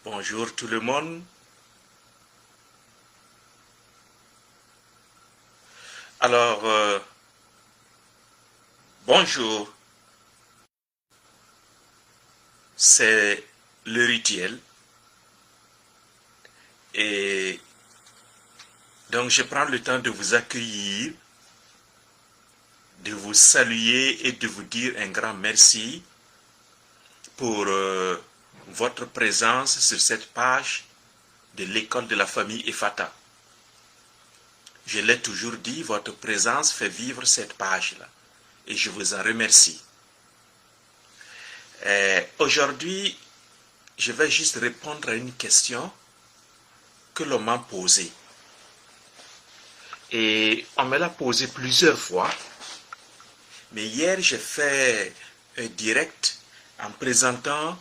Bonjour tout le monde. Alors, bonjour. C'est le rituel. Et donc, je prends le temps de vous accueillir, de vous saluer et de vous dire un grand merci pour votre présence sur cette page de l'école de la famille Efata. Je l'ai toujours dit, votre présence fait vivre cette page-là. Et je vous en remercie. Aujourd'hui, je vais juste répondre à une question que l'on m'a posée. Et on me l'a posée plusieurs fois. Mais hier, j'ai fait un direct en présentant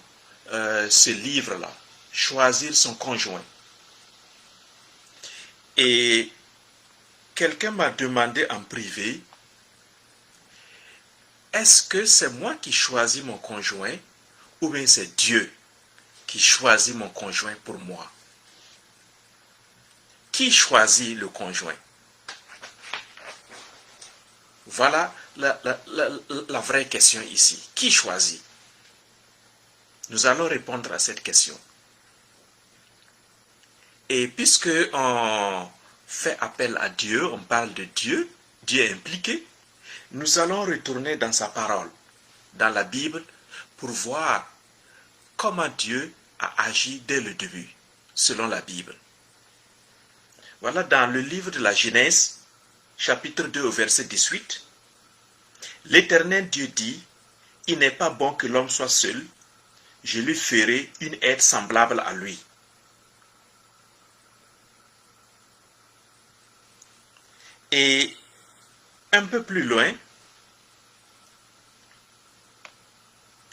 ce livre-là, Choisir son conjoint. Et quelqu'un m'a demandé en privé, est-ce que c'est moi qui choisis mon conjoint ou bien c'est Dieu qui choisit mon conjoint pour moi? Qui choisit le conjoint? Voilà la vraie question ici. Qui choisit? Nous allons répondre à cette question. Et puisque on fait appel à Dieu, on parle de Dieu, Dieu est impliqué, nous allons retourner dans sa parole, dans la Bible, pour voir comment Dieu a agi dès le début, selon la Bible. Voilà, dans le livre de la Genèse, chapitre 2, verset 18, l'Éternel Dieu dit, « Il n'est pas bon que l'homme soit seul, je lui ferai une aide semblable à lui. » Et un peu plus loin,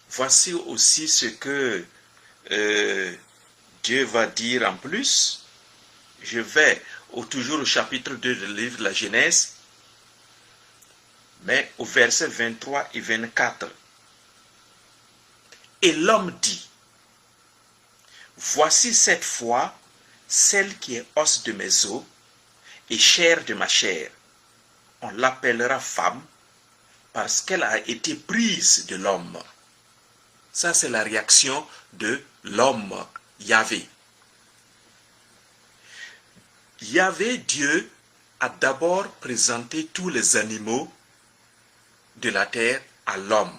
voici aussi ce que Dieu va dire en plus. Je vais toujours au chapitre 2 du livre de la Genèse, mais au verset 23 et 24. Et l'homme dit, voici cette fois celle qui est os de mes os et chair de ma chair. On l'appellera femme parce qu'elle a été prise de l'homme. Ça, c'est la réaction de l'homme, Yahvé. Yahvé, Dieu, a d'abord présenté tous les animaux de la terre à l'homme.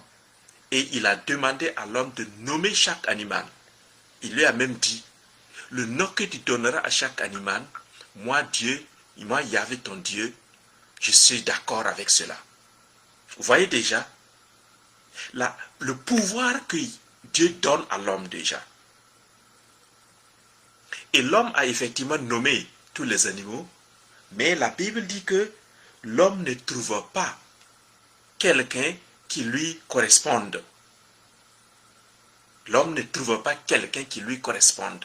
Et il a demandé à l'homme de nommer chaque animal. Il lui a même dit, le nom que tu donneras à chaque animal, moi Dieu, moi Yahvé ton Dieu, je suis d'accord avec cela. Vous voyez déjà le pouvoir que Dieu donne à l'homme déjà. Et l'homme a effectivement nommé tous les animaux, mais la Bible dit que l'homme ne trouve pas quelqu'un qui lui corresponde. L'homme ne trouve pas quelqu'un qui lui corresponde.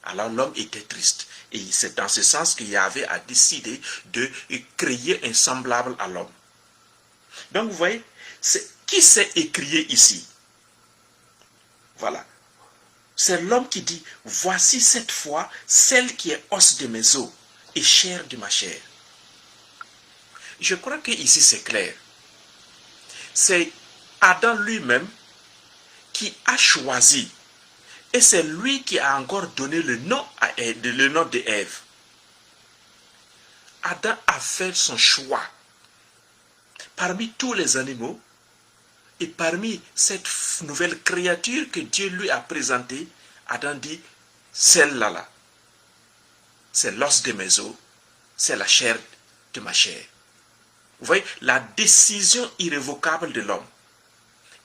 Alors l'homme était triste. Et c'est dans ce sens que Yahvé a décidé de créer un semblable à l'homme. Donc vous voyez, qui s'est écrié ici? Voilà. C'est l'homme qui dit, voici cette fois celle qui est os de mes os et chair de ma chair. Je crois que ici c'est clair. C'est Adam lui-même qui a choisi. Et c'est lui qui a encore donné le nom de Ève. Adam a fait son choix. Parmi tous les animaux, et parmi cette nouvelle créature que Dieu lui a présentée, Adam dit, celle-là, c'est l'os de mes os, c'est la chair de ma chair. Vous voyez, la décision irrévocable de l'homme.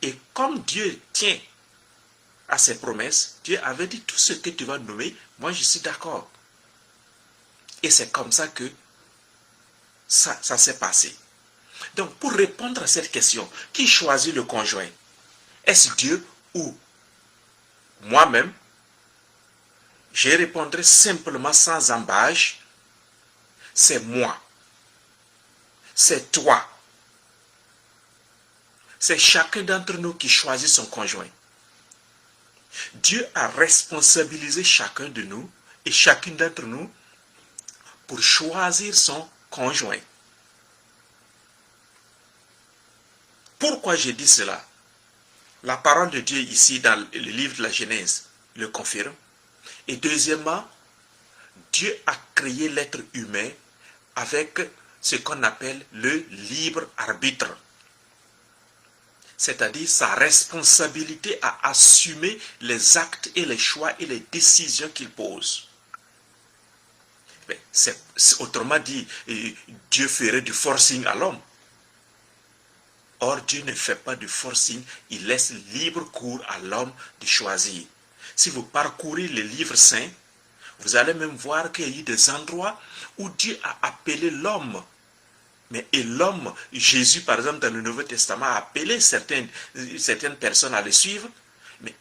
Et comme Dieu tient à ses promesses, Dieu avait dit, tout ce que tu vas nommer, moi je suis d'accord. Et c'est comme ça que ça s'est passé. Donc, pour répondre à cette question, qui choisit le conjoint? Est-ce Dieu ou moi-même? Je répondrai simplement sans embâche, c'est moi. C'est toi. C'est chacun d'entre nous qui choisit son conjoint. Dieu a responsabilisé chacun de nous et chacune d'entre nous pour choisir son conjoint. Pourquoi j'ai dit cela? La parole de Dieu ici dans le livre de la Genèse le confirme. Et deuxièmement, Dieu a créé l'être humain avec ce qu'on appelle le libre arbitre. C'est-à-dire sa responsabilité à assumer les actes et les choix et les décisions qu'il pose. Autrement dit, Dieu ferait du forcing à l'homme. Or, Dieu ne fait pas de forcing, il laisse libre cours à l'homme de choisir. Si vous parcourez les livres saints, vous allez même voir qu'il y a eu des endroits où Dieu a appelé l'homme. Et l'homme, Jésus par exemple dans le Nouveau Testament a appelé certaines personnes à le suivre,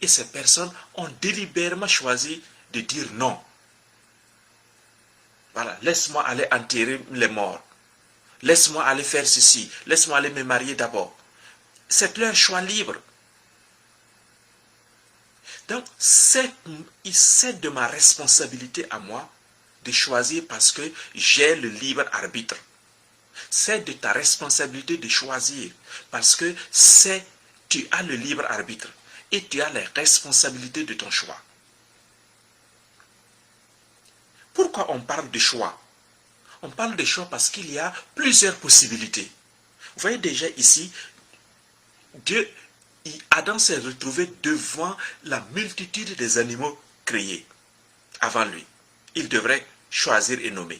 et ces personnes ont délibérément choisi de dire non. Voilà, laisse-moi aller enterrer les morts. Laisse-moi aller faire ceci. Laisse-moi aller me marier d'abord. C'est leur choix libre. Donc, c'est de ma responsabilité à moi de choisir parce que j'ai le libre arbitre. C'est de ta responsabilité de choisir parce que tu as le libre arbitre et tu as les responsabilités de ton choix. Pourquoi on parle de choix? On parle de choix parce qu'il y a plusieurs possibilités. Vous voyez déjà ici, Adam s'est retrouvé devant la multitude des animaux créés avant lui. Il devrait choisir et nommer.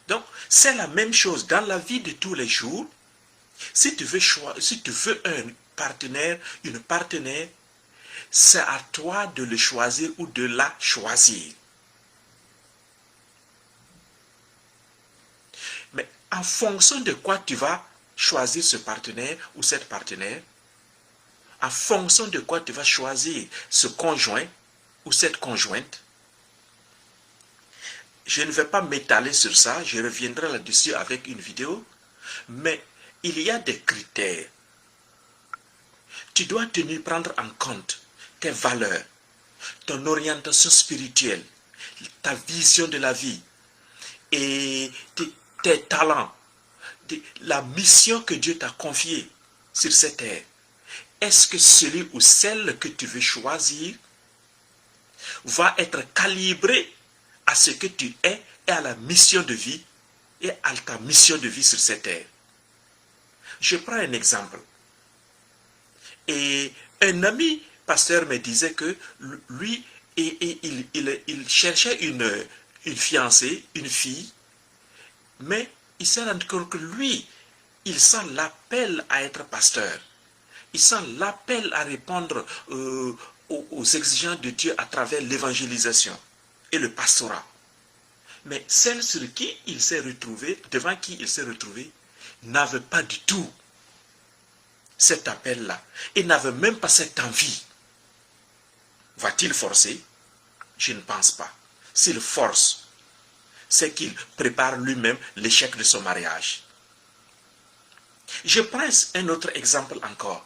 Donc, c'est la même chose dans la vie de tous les jours. Si tu veux un partenaire, une partenaire, c'est à toi de le choisir ou de la choisir. Mais en fonction de quoi tu vas choisir ce partenaire ou cette partenaire, en fonction de quoi tu vas choisir ce conjoint ou cette conjointe, je ne vais pas m'étaler sur ça, je reviendrai là-dessus avec une vidéo, mais il y a des critères. Tu dois prendre en compte tes valeurs, ton orientation spirituelle, ta vision de la vie et tes talents, la mission que Dieu t'a confiée sur cette terre. Est-ce que celui ou celle que tu veux choisir va être calibré à ce que tu es et à la mission de vie et à ta mission de vie sur cette terre? Je prends un exemple. Et un ami pasteur me disait que lui, il cherchait une fiancée, une fille, mais il s'est rendu compte que lui, il sent l'appel à être pasteur. Il sent l'appel à répondre aux exigences de Dieu à travers l'évangélisation et le pastorat. Mais celle sur qui il s'est retrouvé, devant qui il s'est retrouvé, n'avait pas du tout cet appel-là. Il n'avait même pas cette envie. Va-t-il forcer? Je ne pense pas. S'il force, c'est qu'il prépare lui-même l'échec de son mariage. Je prends un autre exemple encore.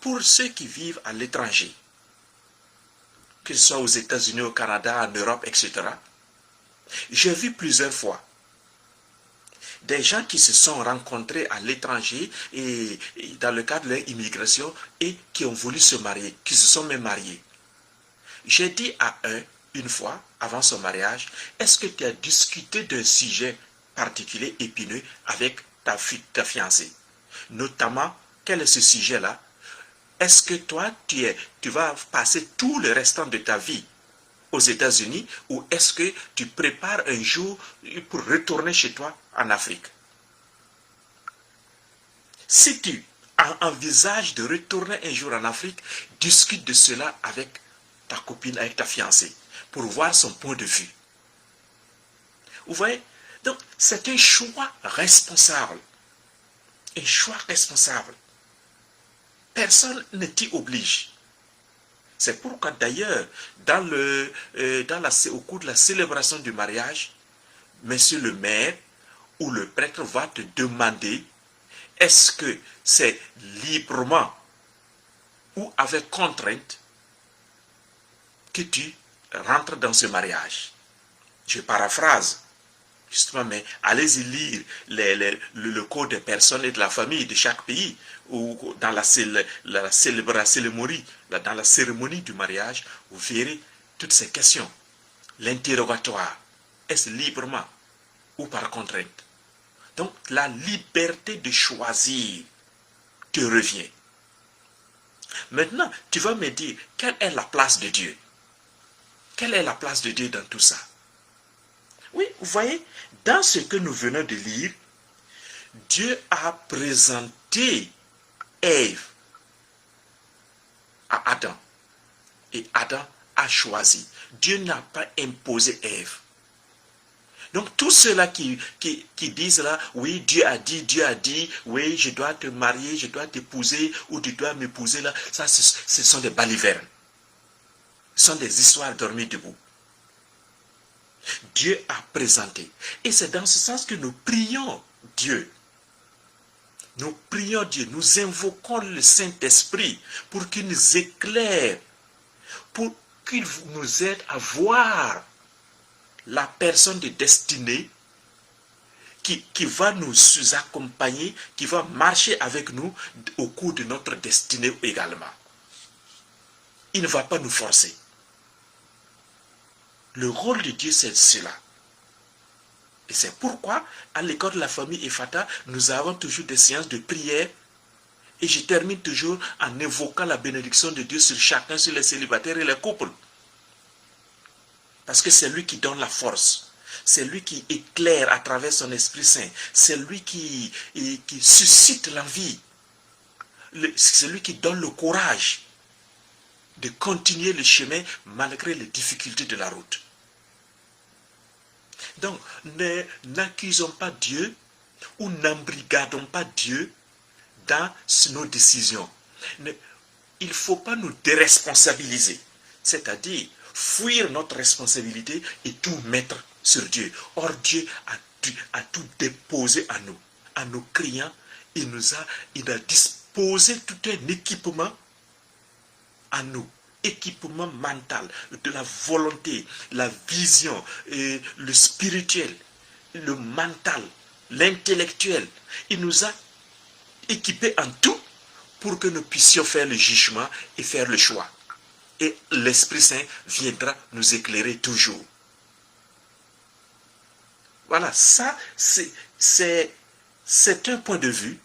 Pour ceux qui vivent à l'étranger, que ce soit aux États-Unis, au Canada, en Europe, etc., j'ai vu plusieurs fois des gens qui se sont rencontrés à l'étranger et dans le cadre de leur immigration et qui ont voulu se marier, qui se sont même mariés. J'ai dit à une fois, avant son mariage, est-ce que tu as discuté d'un sujet particulier épineux avec ta fiancée? Notamment, quel est ce sujet-là? Est-ce que toi, tu vas passer tout le restant de ta vie aux États-Unis ou est-ce que tu prépares un jour pour retourner chez toi en Afrique? Si tu envisages de retourner un jour en Afrique, discute de cela avec ta copine, avec ta fiancée, pour voir son point de vue. Vous voyez? Donc, c'est un choix responsable. Un choix responsable. Personne ne t'y oblige. C'est pourquoi d'ailleurs, au cours de la célébration du mariage, monsieur le maire ou le prêtre va te demander est-ce que c'est librement ou avec contrainte que tu rentres dans ce mariage. Je paraphrase, justement, mais allez-y lire le code des personnes et de la famille de chaque pays, ou dans la cérémonie, dans la cérémonie du mariage, vous verrez toutes ces questions. L'interrogatoire, est-ce librement ou par contrainte? Donc, la liberté de choisir te revient. Maintenant, tu vas me dire, quelle est la place de Dieu? Quelle est la place de Dieu dans tout ça? Oui, vous voyez, dans ce que nous venons de lire, Dieu a présenté Ève à Adam. Et Adam a choisi. Dieu n'a pas imposé Ève. Donc tous ceux-là qui disent là, oui, Dieu a dit, oui, je dois te marier, je dois t'épouser, ou tu dois m'épouser là, ça ce sont des balivernes. Ce sont des histoires dormies debout. Dieu a présenté. Et c'est dans ce sens que nous prions Dieu. Nous prions Dieu, nous invoquons le Saint-Esprit pour qu'il nous éclaire, pour qu'il nous aide à voir la personne de destinée qui va nous accompagner, qui va marcher avec nous au cours de notre destinée également. Il ne va pas nous forcer. Le rôle de Dieu, c'est cela. Et c'est pourquoi, à l'école de la famille Ephata, nous avons toujours des séances de prière. Et je termine toujours en évoquant la bénédiction de Dieu sur chacun, sur les célibataires et les couples. Parce que c'est lui qui donne la force. C'est lui qui éclaire à travers son Esprit Saint. C'est lui qui suscite l'envie. C'est lui qui donne le courage de continuer le chemin malgré les difficultés de la route. Donc, n'accusons pas Dieu ou n'embrigadons pas Dieu dans nos décisions. Il ne faut pas nous déresponsabiliser, c'est-à-dire fuir notre responsabilité et tout mettre sur Dieu. Or, Dieu a tout déposé à nos clients. Il a disposé tout un équipement à nous. Équipement mental, de la volonté, la vision, le spirituel, le mental, l'intellectuel. Il nous a équipés en tout pour que nous puissions faire le jugement et faire le choix. Et l'Esprit Saint viendra nous éclairer toujours. Voilà, ça, c'est un point de vue.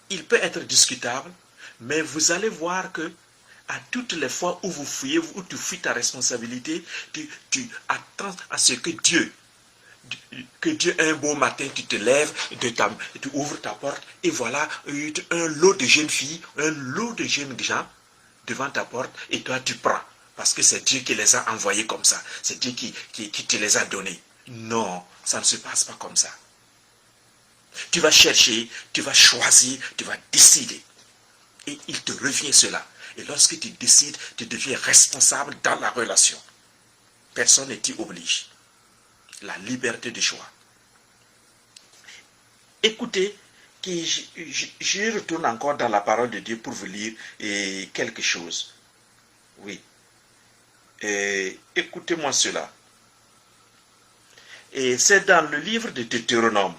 Il peut être discutable, mais vous allez voir que à toutes les fois où vous fuyez, où tu fuis ta responsabilité, tu attends à ce que Dieu, un beau matin, tu te lèves, tu ouvres ta porte, et voilà, un lot de jeunes filles, un lot de jeunes gens devant ta porte, et toi tu prends. Parce que c'est Dieu qui les a envoyés comme ça. C'est Dieu qui te les a donnés. Non, ça ne se passe pas comme ça. Tu vas chercher, tu vas choisir, tu vas décider. Et il te revient cela. Et lorsque tu décides, tu deviens responsable dans la relation. Personne ne t'y oblige. La liberté de choix. Écoutez, je retourne encore dans la parole de Dieu pour vous lire quelque chose. Oui. Écoutez-moi cela. Et c'est dans le livre de Deutéronome.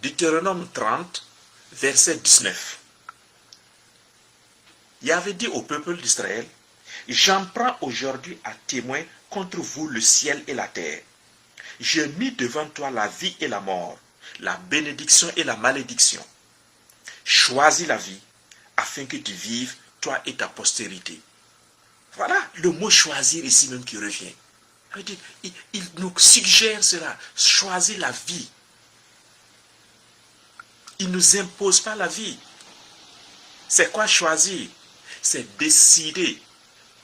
Deutéronome 30, verset 19. Il avait dit au peuple d'Israël, « J'en prends aujourd'hui à témoin contre vous le ciel et la terre. Je mis devant toi la vie et la mort, la bénédiction et la malédiction. Choisis la vie, afin que tu vives, toi et ta postérité. » Voilà le mot « choisir » ici même qui revient. Il nous suggère cela, choisir la vie. Il ne nous impose pas la vie. C'est quoi choisir? C'est décider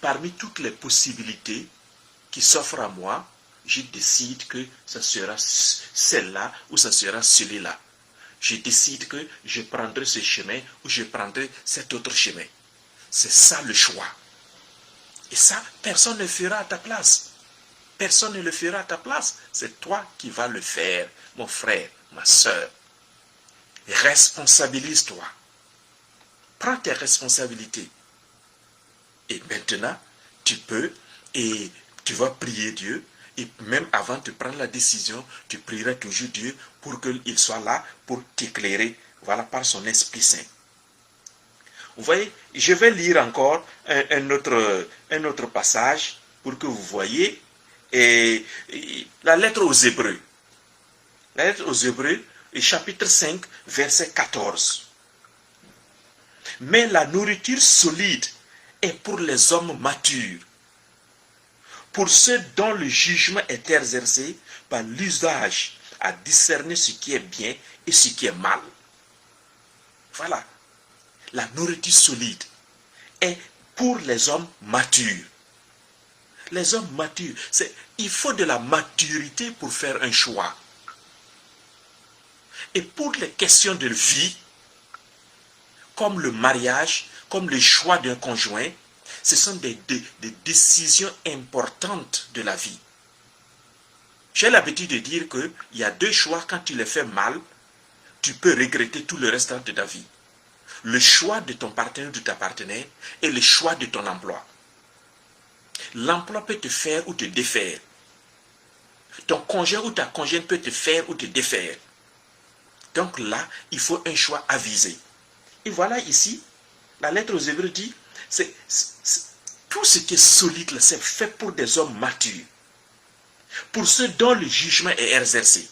parmi toutes les possibilités qui s'offrent à moi, je décide que ça sera celle-là ou ça sera celui-là. Je décide que je prendrai ce chemin ou je prendrai cet autre chemin. C'est ça le choix. Et ça, personne ne le fera à ta place. Personne ne le fera à ta place. C'est toi qui vas le faire, mon frère, ma soeur. Responsabilise-toi. prends tes responsabilités. Et maintenant, tu peux, et tu vas prier Dieu, et même avant de prendre la décision, tu prieras toujours Dieu pour qu'il soit là pour t'éclairer, voilà, par son Esprit Saint. Vous voyez, je vais lire encore un autre passage pour que vous voyez la lettre aux Hébreux. La lettre aux Hébreux, chapitre 5, verset 14. Mais la nourriture solide est pour les hommes matures, pour ceux dont le jugement est exercé par l'usage à discerner ce qui est bien et ce qui est mal. Voilà. La nourriture solide est pour les hommes matures. Les hommes matures, il faut de la maturité pour faire un choix. Et pour les questions de vie, comme le mariage, comme le choix d'un conjoint, ce sont des décisions importantes de la vie. J'ai l'habitude de dire qu'il y a deux choix, quand tu les fais mal, tu peux regretter tout le restant de ta vie. Le choix de ton partenaire ou de ta partenaire et le choix de ton emploi. L'emploi peut te faire ou te défaire. Ton conjoint ou ta conjointe peut te faire ou te défaire. Donc là, il faut un choix avisé. Et voilà ici, la lettre aux Hébreux dit, tout ce qui est solide, c'est fait pour des hommes matures. Pour ceux dont le jugement est exercé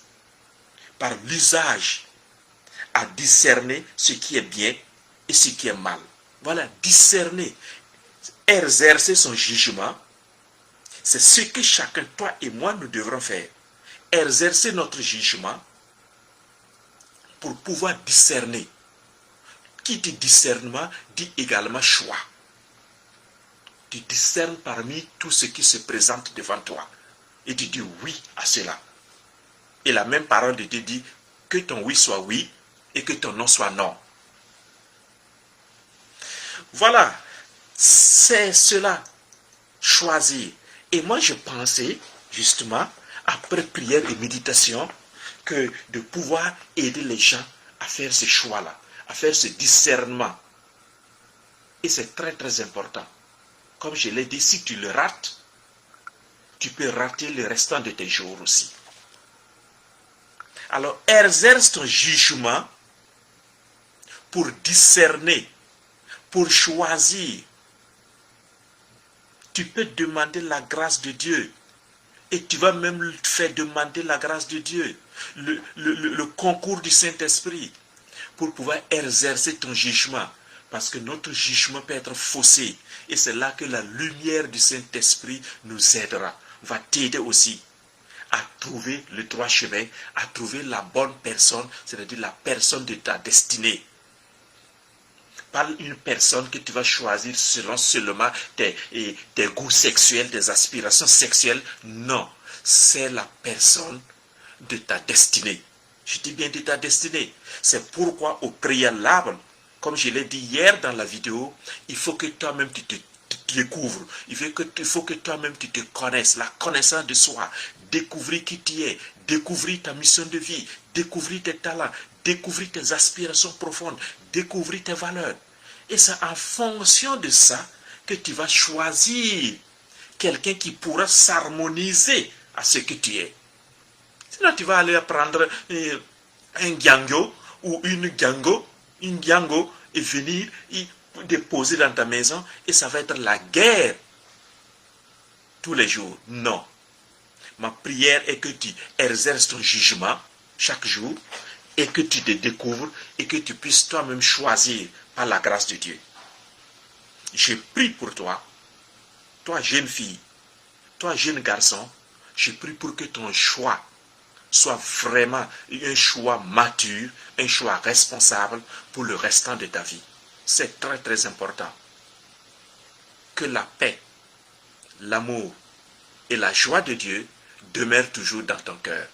par l'usage à discerner ce qui est bien et ce qui est mal. Voilà, discerner, exercer son jugement, c'est ce que chacun, toi et moi, nous devrons faire. Exercer notre jugement pour pouvoir discerner. Qui dit discernement dit également choix. Tu discernes parmi tout ce qui se présente devant toi. Et tu dis oui à cela. Et la même parole de Dieu dit que ton oui soit oui et que ton non soit non. Voilà, c'est cela, choisir. Et moi je pensais justement, après prière et méditation, que de pouvoir aider les gens à faire ce choix-là, à faire ce discernement. Et c'est très très important. Comme je l'ai dit, si tu le rates, tu peux rater le restant de tes jours aussi. Alors, exerce ton jugement pour discerner, pour choisir. Tu peux demander la grâce de Dieu. Et tu vas même faire demander la grâce de Dieu, le concours du Saint-Esprit, pour pouvoir exercer ton jugement. Parce que notre jugement peut être faussé. Et c'est là que la lumière du Saint-Esprit nous aidera. Va t'aider aussi à trouver le droit chemin, à trouver la bonne personne, c'est-à-dire la personne de ta destinée. Pas une personne que tu vas choisir selon seulement tes goûts sexuels, tes aspirations sexuelles. Non, c'est la personne de ta destinée. Je dis bien de ta destinée. C'est pourquoi au préalable, comme je l'ai dit hier dans la vidéo, il faut que toi-même tu te découvres. Il faut que toi-même tu te connaisses. La connaissance de soi. Découvrir qui tu es. Découvrir ta mission de vie. Découvrir tes talents. Découvrir tes aspirations profondes. Découvrir tes valeurs. Et c'est en fonction de ça que tu vas choisir quelqu'un qui pourra s'harmoniser à ce que tu es. Sinon, tu vas aller prendre un gango ou une gango et venir déposer dans ta maison et ça va être la guerre tous les jours. Non. Ma prière est que tu exerces ton jugement chaque jour et que tu te découvres et que tu puisses toi-même choisir par la grâce de Dieu. Je prie pour toi, toi jeune fille, toi jeune garçon, je prie pour que ton choix soit vraiment un choix mature, un choix responsable pour le restant de ta vie. C'est très très important. Que la paix, l'amour et la joie de Dieu demeurent toujours dans ton cœur.